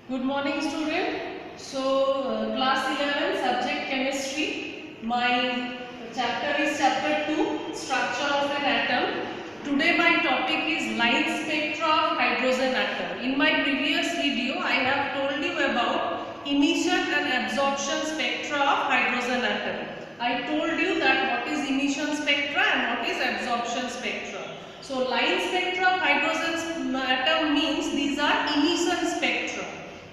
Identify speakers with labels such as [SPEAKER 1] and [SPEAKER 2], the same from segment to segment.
[SPEAKER 1] Good morning, student. Class 11, subject chemistry. My chapter is chapter 2, structure of an atom. Today my topic is line spectra of hydrogen atom. In my previous video, I have told you about emission and absorption spectra of hydrogen atom. I told you that what is emission spectra and what is absorption spectra. So line spectra of hydrogen atom means these are emission spectra.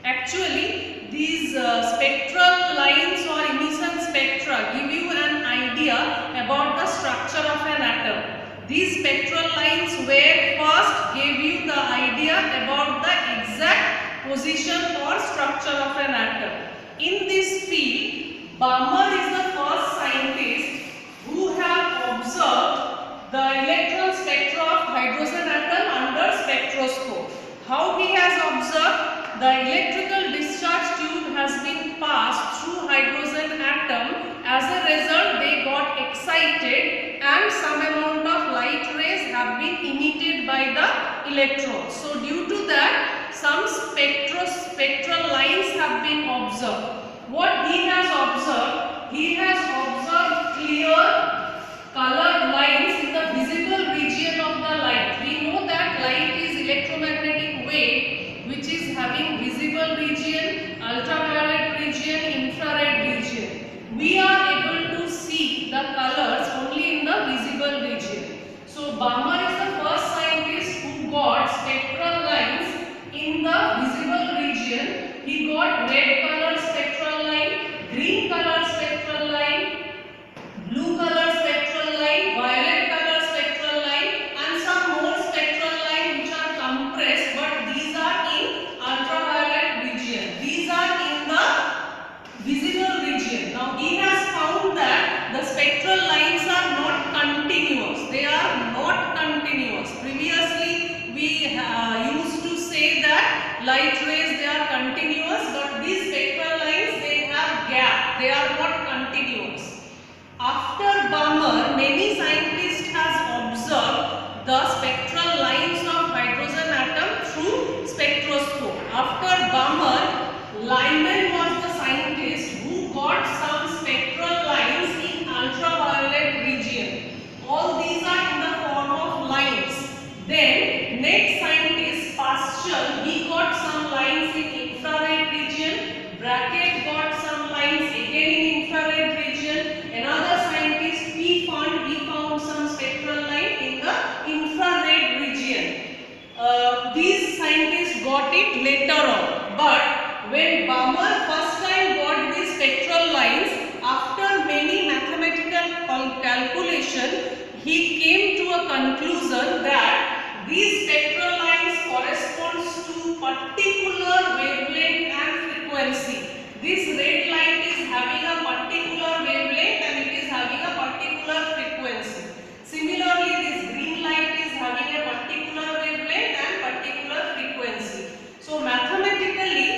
[SPEAKER 1] Actually, these spectral lines or emission spectra give you an idea about the structure of an atom. These spectral lines were first gave you the idea about the exact position or structure of an atom. In this field, Balmer is the first scientist who have observed the electron spectra of hydrogen atom under spectroscope. How he has observed? The electrical discharge tube has been passed through hydrogen atom. As a result, they got excited and some amount of light rays have been emitted by the electrons. So due to that, some spectral lines have been observed. What he has observed? He has observed clear colored lines in the visible region of the light. We know that light is electromagnetic wave which is having visible region, ultraviolet region, infrared region. We are able to see the colors only in the visible region. So Balmer is the first scientist who got spectral lines in the visible region. He got red color spectral line, green color spectral line, blue color spectral line, violet color spectral line, and some more spectral line which are compressed, but these are in ultraviolet region. These are in the visible region. Now he has found that the spectral lines are not continuous. They are not continuous. Previously we used to say that light rays they are continuous, but these spectral lines they have gap. They are not continuous. After Balmer, many scientists has observed the spectral lines of hydrogen atom through spectroscope. After Balmer, Lyman was the scientist who got some spectral lines in ultraviolet region. All these are in the form of lines. Then next scientist Pascal, he got some lines in infrared region. Brackett got some lines again in infrared region. Another scientist he found some spectral line in the infrared region. These scientists got it later on. But when Balmer first time got these spectral lines, after many mathematical calculation, he came to a conclusion that these spectral lines corresponds to particular wavelength and frequency. This red light is having a particular wavelength and it is having a particular frequency. Similarly, this green light is having a particular wavelength and particular frequency. So mathematically,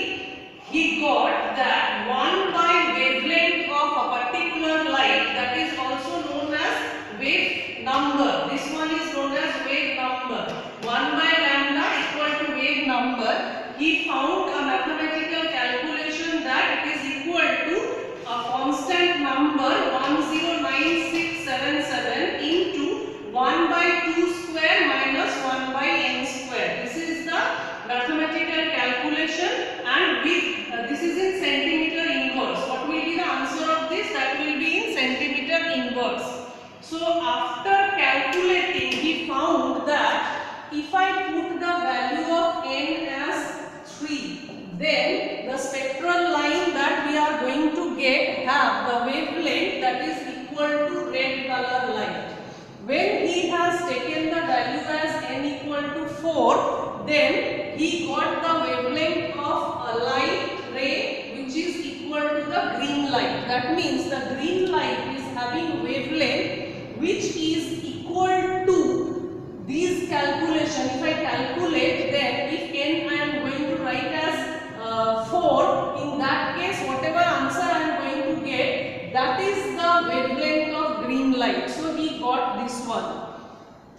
[SPEAKER 1] he got that 1 by wavelength of a particular light, that is also known as wave number. This one is known as wave number. 1 by lambda equal to wave number. He found a mathematical calculation that it is equal to a constant number 109677 into 1 by 2 square minus 1 by n square. This is the mathematical calculation, and with this is in centimeter inverse. What will be the answer of this? That will be in centimeter inverse. So after calculating, he found that if I put the value of n as 3, then the spectral line that we are going to get have the wavelength that is equal to red color light. When he has taken the value as n equal to 4, then he got the wavelength of a light ray which is equal to the green light. That means the green light is having wavelength which is equal to these calculation. If I calculate, then if n I am going to write as 4, in that case whatever answer I am going to get, that is the wavelength of green light. So he got this one.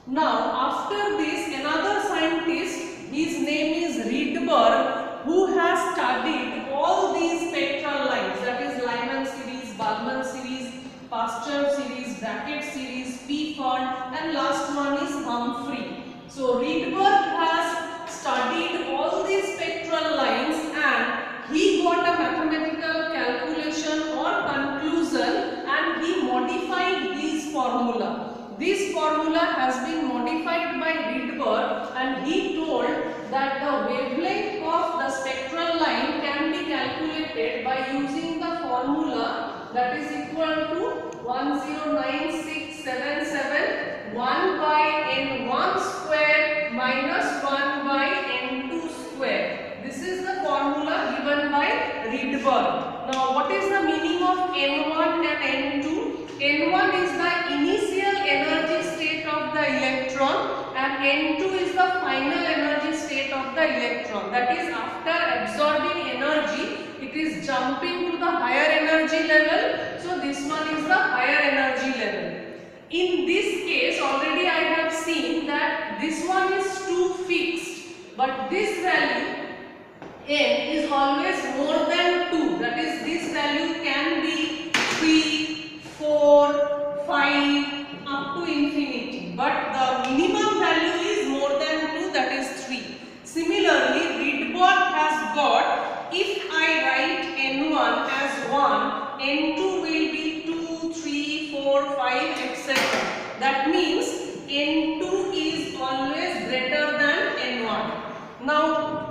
[SPEAKER 1] Now after this, another scientist, his name is Rydberg, who has studied all these spectral lines, that is Lyman series, Balmer series, Pasteur series, Brackett series, P. Fund, and last one is Humphrey. So Rydberg has studied all these spectral lines and he got a mathematical calculation or conclusion and he modified this formula. This formula has been modified by Rydberg and he told that the wavelength of the spectral line can be calculated by using the formula that is equal to 109677 1 by n1 square minus 1 by n2 square. This is the formula given by Rydberg. Now what is the meaning of n1 and n2? N1 is the initial energy state of the electron and N2 is the final energy state of the electron. That is, after absorbing energy, it is jumping to the higher energy level. So this one is the higher energy level. In this case, already I have seen that this one is too fixed, but this value N is always more than 2. That is, this value can be 3, 4, 5 up to infinity, but the minimum value is more than 2, that is 3. Similarly, Rydberg has got, if I write N1 as 1, N2 will be 2, 3, 4, 5, etc. That means N2 is always greater than N1. Now,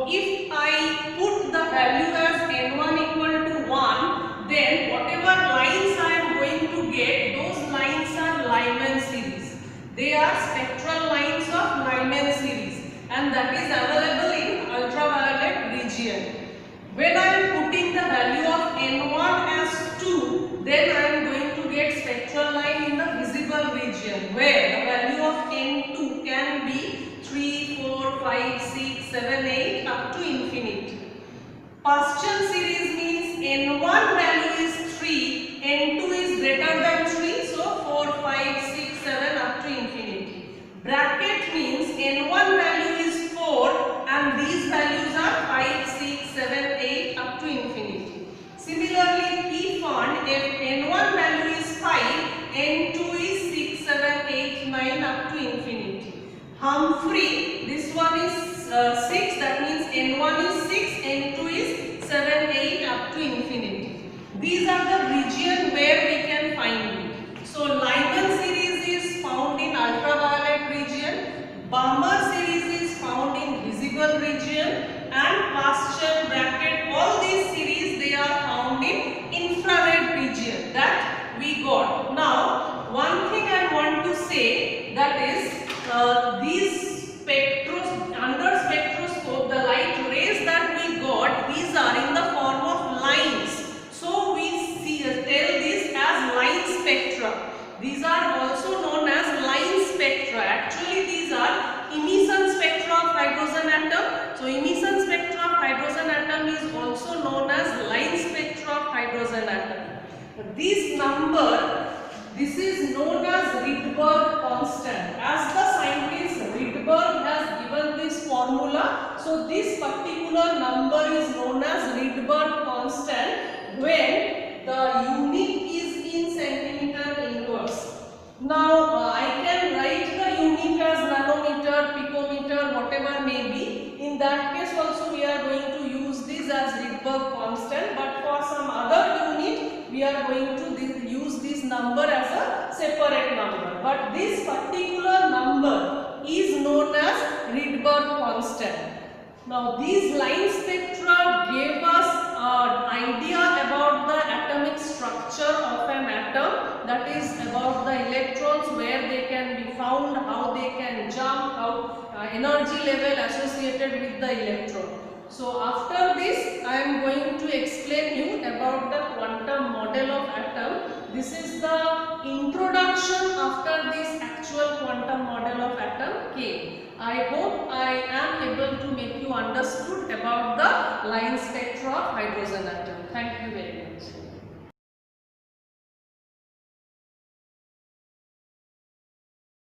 [SPEAKER 1] if I put the value as N1 equal to 1, then whatever lines I am going to get, those lines are Lyman series. They are spectral lines of Lyman series and that is available in ultraviolet region. When I am putting the value of N1 as 2, then I am going to get spectral line in the visible region where the value of N2 can be 3, 4, 5, 6, 7, 8 up to infinity. Pasteur series means N1 value is 3, N2 is greater than 3, so 4, 5, 6, 7 up to infinity. Bracket means N1 value is 4 and these values are 5, 6, 7, 8 up to infinity. Similarly, P. Fund, if N1 value is 5, N2 is 6, 7, 8, 9 up to infinity. Humphrey, this one is 6, that means N1 is 6, N2 is 7, 8 up to infinity. These are the region where we can find it. So Lyman series is found in ultraviolet region, Balmer series is found in visible region, and Pasteur, Brackett, all these series they are found in infrared region that we got. Now one thing I want to say, that is these under spectroscope, the light rays that we got, these are in the form of lines. So we tell this as line spectra. These are also known as line spectra. Actually, these are emission spectra of hydrogen atom. So emission spectra of hydrogen atom is also known as line spectra of hydrogen atom. This number, this is known as Rydberg constant. As the scientist Rydberg has given this formula, so this particular number is known as Rydberg constant when the unit is in centimeter inverse. Now I can write the unit as nanometer, picometer, whatever may be. In that case also we are going to use this as Rydberg constant, but for some other unit we are going to use this number as a separate number. But this particular number is known as Rydberg constant. Now these line spectra gave us an idea about the atomic structure of an atom, that is about the electrons, where they can be found, how they can jump, how energy level associated with the electron. So after this I am going to explain you about the quantum model of atom. This is the introduction after this actual quantum model of atom K. I hope I am able to make you understood about the line spectra of hydrogen atom. Thank you very much.